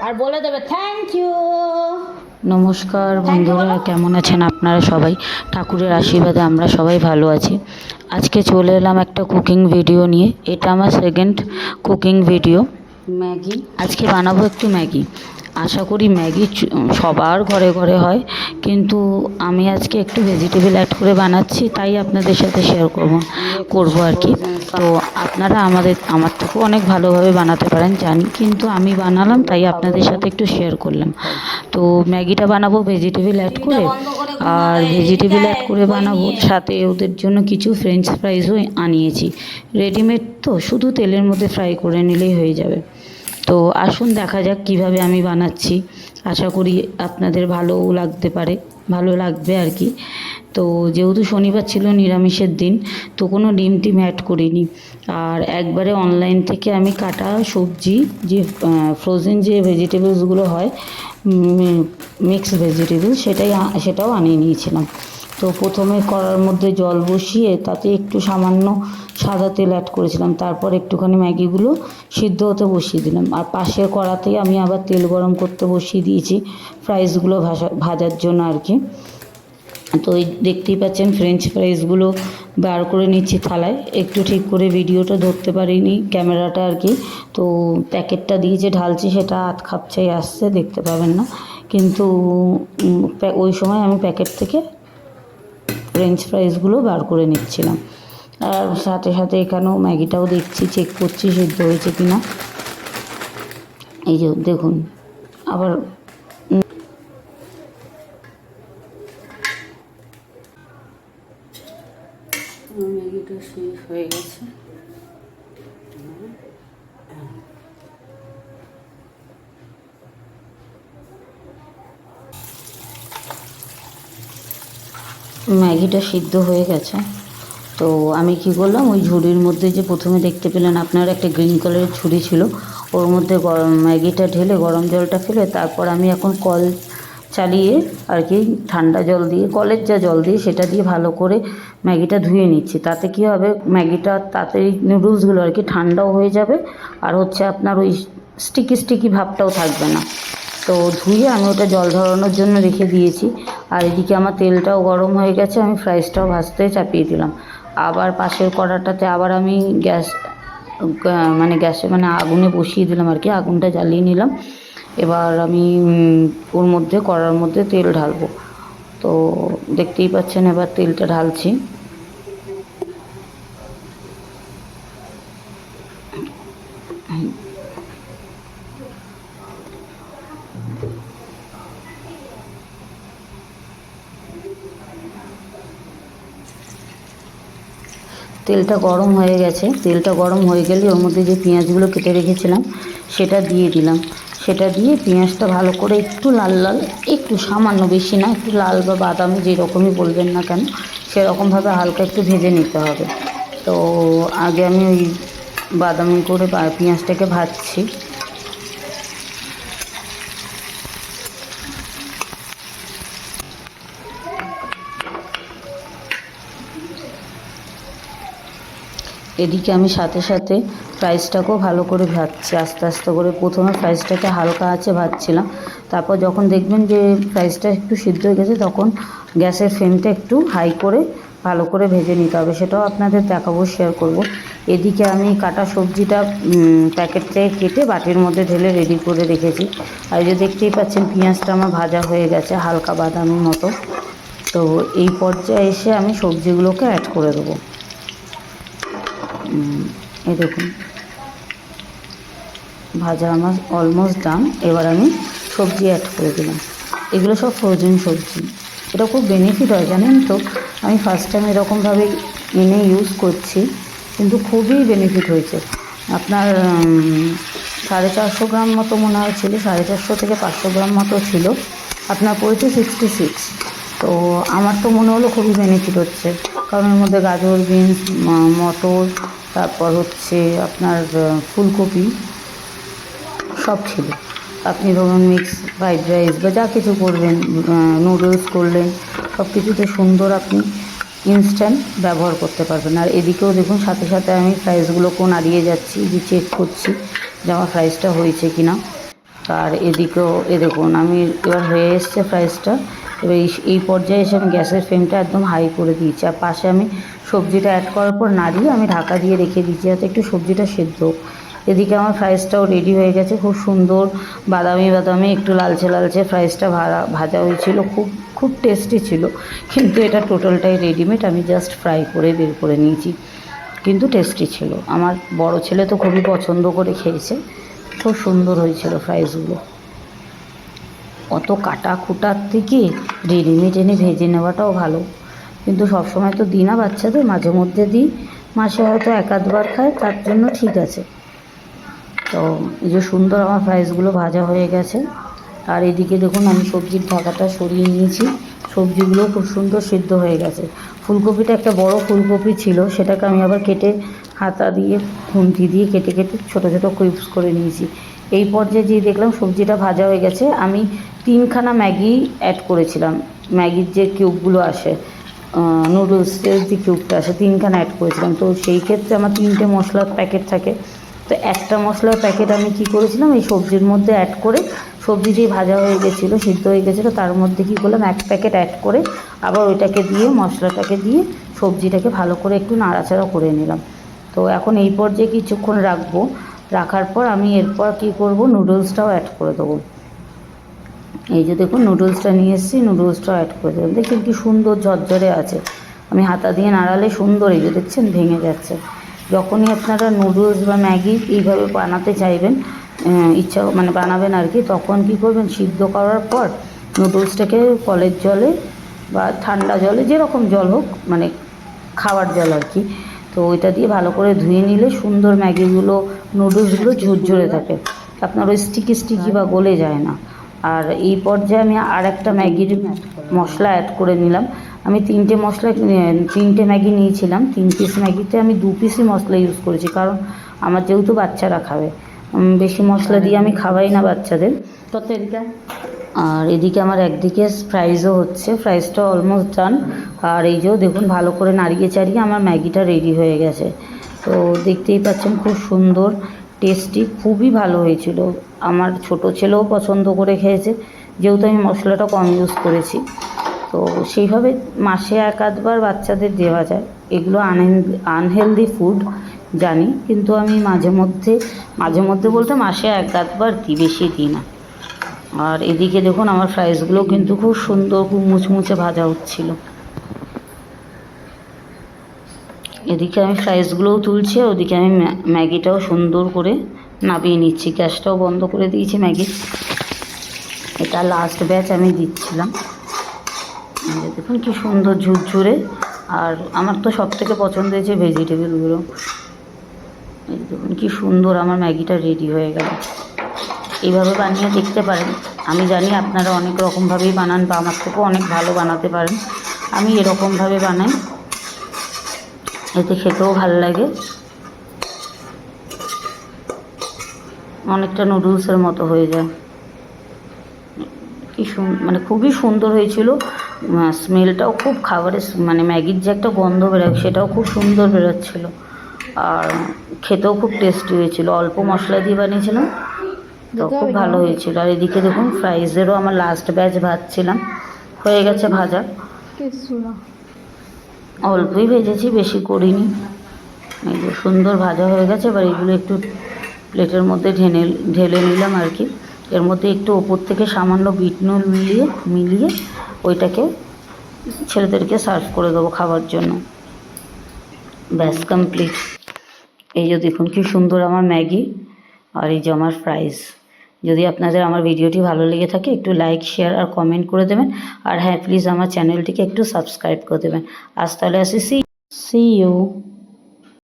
আর বলে দেবে thank you. নমস্কার বন্ধুরা, কেমন আছেন আপনারা সবাই? ঠাকুরের আশীর্বাদে আমরা সবাই ভালো আছি। আজকে চলে এলাম একটা কুকিং ভিডিও নিয়ে। এটা আমার সেকেন্ড কুকিং ভিডিও। ম্যাগি আজকে বানাবো, একটু ম্যাগি। আশা করি ম্যাগি সবার ঘরে ঘরে হয়, কিন্তু আমি আজকে একটু ভেজিটেবল অ্যাড করে বানাচ্ছি, তাই আপনাদের সাথে শেয়ার করবো আর কি। তো আপনারা আমার থেকেও অনেক ভালোভাবে বানাতে পারেন জানি, কিন্তু আমি বানালাম তাই আপনাদের সাথে একটু শেয়ার করলাম। তো ম্যাগিটা বানাবো ভেজিটেবল অ্যাড করে, আর ভেজিটেবল অ্যাড করে বানাবো, সাথে ওদের জন্য কিছু ফ্রেঞ্চ ফ্রাইজও আনিয়েছি। রেডিমেড তো, শুধু তেলের মধ্যে ফ্রাই করে নিলেই হয়ে যাবে। তো আসুন দেখা যাক কিভাবে আমি বানাচ্ছি। আশা করি আপনাদের ভালো লাগবে আর কি। তো যেহেতু শনিবার ছিল, নিরামিষের দিন, তো কোনো ডিম টিম অ্যাড করিনি। আর একবারে অনলাইন থেকে আমি কাটা সবজি, যে ফ্রোজেন যে ভেজিটেবলসগুলো হয়, মিক্সড ভেজিটেবল, সেটাও আনিয়ে নিয়েছিলাম। তো প্রথমে কড়ার মধ্যে জল বসিয়ে তাতে একটু সামান্য সাদা তেল অ্যাড করেছিলাম, তারপর একটুখানি ম্যাগিগুলো সিদ্ধ হতে বসিয়ে দিলাম। আর পাশের কড়াতেই আমি আবার তেল গরম করতে বসিয়ে দিয়েছি ফ্রাইসগুলো ভাজার জন্য আর কি। তো দেখতেই পাচ্ছেন ফ্রেঞ্চ ফ্রাইসগুলো বার করে নিচ্ছি থালায়। একটু ঠিক করে ভিডিওটা ধরতে পারিনি, ক্যামেরাটা আর কি। তো প্যাকেটটা দিয়ে যে ঢালছি সেটা আধ খাপচাই আসছে, দেখতে পাবেন না, কিন্তু ওই সময় আমি প্যাকেট থেকে ফ্রেঞ্চ ফ্রাইসগুলো বার করে নিচ্ছিলাম। আর সাথে সাথে এখানেও ম্যাগিটাও দেখছি, চেক করছি সিদ্ধ হয়েছে কি না। এই যে দেখুন, আবার ম্যাগিটা শেষ হয়ে গেছে। ম্যাগিটা সিদ্ধ হয়ে গেছে। তো আমি কি করলাম, ওই ঝুড়ির মধ্যে যে প্রথমে দেখতে পেলেন আপনারা একটা গ্রিন কালারের ঝুড়ি ছিল, ওর মধ্যে ম্যাগিটা ঢেলে গরম জলটা ফেলে, তারপর আমি এখন কল চালিয়ে আর কি ঠান্ডা জল দিয়ে, কলের যা জল দিয়ে সেটা দিয়ে ভালো করে ম্যাগিটা ধুয়ে নিচ্ছি। তাতে কি হবে, ম্যাগিটা তাড়াতাড়ি নুডলসগুলো আর কি ঠান্ডাও হয়ে যাবে, আর হচ্ছে আপনার ওই স্টিকি ভাবটাও থাকবে না। তো ধুয়ে আমি ওটা জল ঝরানোর জন্য রেখে দিয়েছি। আর এদিকে আমার তেলটাও গরম হয়ে গেছে, আমি ফ্রাইসটাও ভাজতে চাপিয়ে দিলাম। আবার পাশের কড়াটাতে আবার আমি গ্যাসে আগুনে বসিয়ে দিলাম আর কি, আগুনটা জ্বালিয়ে নিলাম। এবার আমি ওর মধ্যে, কড়ার মধ্যে তেল ঢালবো। তো দেখতেই পাচ্ছেন এবার তেলটা ঢালছি। তেলটা গরম হয়ে গেছে। তেলটা গরম হয়ে গেলে ওর মধ্যে যে পেঁয়াজগুলো কেটে রেখেছিলাম সেটা দিয়ে দিলাম। সেটা দিয়ে পেঁয়াজটা ভালো করে একটু লাল লাল, একটু সামান্য, বেশি না, একটু লাল বা বাদামি যেরকমই বলবেন না কেন, সেরকমভাবে হালকা একটু ভেজে নিতে হবে। তো আগে আমি ওই বাদামি করে পেঁয়াজটাকে ভাজছি। এদিকে আমি সাথে সাথে ফ্রাইসটাকেও ভালো করে ভাজছি, আস্তে আস্তে করে। প্রথমে ফ্রাইসটাকে হালকা আঁচে ভাজছিলাম, তারপর যখন দেখবেন যে ফ্রাইসটা একটু সিদ্ধ হয়ে গেছে, তখন গ্যাসের ফ্লেমটা একটু হাই করে ভালো করে ভেজে নিতে হবে। সেটাও আপনাদের দেখাবো, শেয়ার করব। এদিকে আমি কাটা সবজিটা প্যাকেট থেকে কেটে বাটির মধ্যে ঢেলে রেডি করে রেখেছি। আর যে দেখতেই পাচ্ছেন পেঁয়াজটা আমার ভাজা হয়ে গেছে হালকা বাদামি মতো। তো এই পর্যায়ে এসে আমি সবজিগুলোকে অ্যাড করে দেবো। এই দেখুন ভাজা আমার অলমোস্ট ডান। এবার আমি সবজি অ্যাড করে দিলাম। এগুলো সব ফ্রোজেন সবজি। এটা খুব বেনিফিট হয় জানেন তো। আমি ফার্স্ট টাইম এরকমভাবে এনে ইউজ করছি, কিন্তু খুবই বেনিফিট হয়েছে। আপনার 450 গ্রাম মতো মনে হয় ছিল, 450 থেকে 500 গ্রাম মতো ছিল, আপনার পড়েছে 66। তো আমার তো মনে হলো খুবই বেনিফিট হচ্ছে, কারণ এর মধ্যে গাজর, বিনস, মটর, তারপর হচ্ছে আপনার ফুলকপি সব ছিল। আপনি ধরুন মিক্স ফ্রাইড রাইস বা যা কিছু করবেন, নুডলস করলেন, সব কিছুতে সুন্দর আপনি ইনস্ট্যান্ট ব্যবহার করতে পারবেন। আর এদিকেও দেখুন সাথে সাথে আমি ফ্রাইসগুলোকেও নাড়িয়ে যাচ্ছি, যে চেক করছি যে আমার ফ্রাইসটা হয়েছে কি না। আর এদিকেও দেখুন আমি এবার হয়ে এসছে ফ্রাইসটা। এবার এই পর্যায়ে এসে আমি গ্যাসের ফ্লেমটা একদম হাই করে দিয়েছি। আর পাশে আমি সবজিটা অ্যাড করার পর নাড়িয়ে আমি ঢাকা দিয়ে রেখে দিচ্ছি যাতে একটু সবজিটা সেদ্ধ হোক। এদিকে আমার ফ্রাইসটাও রেডি হয়ে গেছে, খুব সুন্দর বাদামি বাদামি একটু লালচে লালচে ফ্রাইসটা ভাজা হয়েছিল, খুব টেস্টি ছিল। কিন্তু এটা টোটালটাই রেডিমেড, আমি জাস্ট ফ্রাই করে বের করে নিয়েছি, কিন্তু টেস্টি ছিল। আমার বড় ছেলে তো খুবই পছন্দ করে খেয়েছে, খুব সুন্দর হয়েছিল ফ্রাইসগুলো। অত কাটা খুটার থেকে রেডিমেড এনে ভেজে নেওয়াটাও ভালো, কিন্তু সবসময় তো দিই না বাচ্চাদের, মাঝে মধ্যে দিই, মাসে হয়তো এক আধবার খায়, তার জন্য ঠিক আছে। তো এই যে সুন্দর আমার ফ্রাইসগুলো ভাজা হয়ে গেছে। আর এদিকে দেখুন আমি সবজির ঢাকাটা সরিয়ে নিয়েছি, সবজিগুলো খুব সুন্দর সিদ্ধ হয়ে গেছে। ফুলকপিটা একটা বড় ফুলকপি ছিল, সেটাকে আমি আবার কেটে হাতা দিয়ে খুন্তি দিয়ে কেটে কেটে ছোটো ছোটো কিউবস করে নিয়েছি। এই পর্যায়ে যে দেখলাম সবজিটা ভাজা হয়ে গেছে, আমি 3খানা ম্যাগি অ্যাড করেছিলাম। ম্যাগির যে কিউবগুলো আসে, নুডলসের যে কিউবটা আসে, 3খানা অ্যাড করেছিলাম। তো সেই ক্ষেত্রে আমার 3টে মশলার প্যাকেট থাকে, তো একটা মশলার প্যাকেট আমি কি করেছিলাম এই সবজির মধ্যে অ্যাড করে, সবজি যেই ভাজা হয়ে গেছিলো, সিদ্ধ হয়ে গেছিলো, তার মধ্যে কী করলাম এক প্যাকেট অ্যাড করে আবার ওইটাকে দিয়ে মশলাটাকে দিয়ে সবজিটাকে ভালো করে একটু নাড়াচাড়া করে নিলাম। তো এখন এই পর্যায়ে কিছুক্ষণ রাখবো, রাখার পর আমি এরপর কী করব, নুডলসটাও অ্যাড করে দেবো। এই যে দেখুন নুডলসটা নিয়ে এসেছি, নুডলসটাও অ্যাড করে দেবেন। দেখুন কি সুন্দর ঝরঝরে আছে, আমি হাতা দিয়ে নাড়ালে সুন্দর, এই যে দেখছেন ভেঙে যাচ্ছে। যখনই আপনারা নুডলস বা ম্যাগি এইভাবে বানাতে চাইবেন, ইচ্ছা মানে বানাবেন আর কি, তখন কি করবেন, সিদ্ধ করার পর নুডলসটাকে কলের জলে বা ঠান্ডা জলে, যেরকম জল হোক, মানে খাওয়ার জল আর কি, তো ওইটা দিয়ে ভালো করে ধুয়ে নিলে সুন্দর ম্যাগিগুলো নুডলসগুলো ঝুরঝুরে থাকে, আপনার ওই স্টিকি স্টিকি বা গলে যায় না। আর এই পর্যায়ে আমি আর একটা ম্যাগির মশলা অ্যাড করে নিলাম। আমি 3টে ম্যাগি নিয়েছিলাম, 3 পিস ম্যাগিতে আমি 2 পিসই মশলা ইউজ করেছি, কারণ আমার যেহেতু বাচ্চারা খাবে, বেশি মশলা দিয়ে আমি খাওয়াই না বাচ্চাদের। কত এদিকে? আর এদিকে আমার একদিকে ফ্রাইসও হচ্ছে, ফ্রাইসটা অলমোস্ট ডান। আর এই যে দেখুন ভালো করে নাড়িয়ে চাড়িয়ে আমার ম্যাগিটা রেডি হয়ে গেছে। তো দেখতেই পাচ্ছেন খুব সুন্দর টেস্টি, খুবই ভালো হয়েছিল। আমার ছোট ছেলেও পছন্দ করে খেয়েছে, যেহেতু আমি মশলাটা কম ইউজ করেছি। তো সেইভাবে মাসে এক আধবার বাচ্চাদের দেওয়া যায়, এগুলো আনহেলদি ফুড জানি, কিন্তু আমি মাঝে মধ্যে বলতে মাসে এক আধবার দিই, বেশি দিই না। আর এদিকে দেখুন আমার ফ্রাইসগুলো কিন্তু খুব সুন্দর, খুব মুচমুচে ভাজা হচ্ছিল। এদিকে আমি ফ্রাইসগুলোও তুলছি, ওদিকে আমি ম্যাগিটাও সুন্দর করে নামিয়ে নিচ্ছি। গ্যাসটাও বন্ধ করে দিয়েছি ম্যাগির। এটা লাস্ট ব্যাচ আমি দিচ্ছিলাম। দেখুন কি সুন্দর ঝুরঝুরে। আর আমার তো সবথেকে পছন্দ হয়েছে ভেজিটেবলগুলো। এই দেখুন কি সুন্দর আমার ম্যাগিটা রেডি হয়ে গেল। এইভাবে বানিয়ে দেখতে পারেন। আমি জানি আপনারা অনেক রকমভাবেই বানান, বা আমার থেকেও অনেক ভালো বানাতে পারেন। আমি এরকমভাবে বানাই, এতে খেতেও ভালো লাগে, অনেকটা নুডলসের মতো হয়ে যায়। কি মানে খুবই সুন্দর হয়েছিল, স্মেলটাও খুব, খাবারের মানে ম্যাগির যে একটা গন্ধ বেরোয় সেটাও খুব সুন্দর বেরোচ্ছিল। আর খেতেও খুব টেস্টি হয়েছিল, অল্প মশলা দিয়ে বানিয়েছিলাম, তো খুব ভালো হয়েছিল। আর এদিকে দেখুন ফ্রাইসেরও আমার লাস্ট ব্যাচ ভাজছিলাম, হয়ে গেছে ভাজা, অল্পই ভেজেছি, বেশি করিনি। এই যে সুন্দর ভাজা হয়ে গেছে। এবার এগুলো একটু প্লেটের মধ্যে ঢেলে নিলাম আর কি। এর মধ্যে একটু ওপর থেকে সামান্য বিট নুন মিলিয়ে ওইটাকে ছেলেদেরকে সার্ভ করে দেবো খাবার জন্য। ব্যাস কমপ্লিট। এই যে দেখুন কি সুন্দর আমার ম্যাগি, আর এই যে আমার ফ্রাইস। যদি আপনাদের আমার ভিডিওটি ভালো লেগে থাকে একটু লাইক, শেয়ার আর কমেন্ট করে দেবেন। আর হ্যাঁ, প্লিজ আমার চ্যানেলটিকে একটু সাবস্ক্রাইব করে দেবেন। আজ তাহলে আসি, সি ইউ।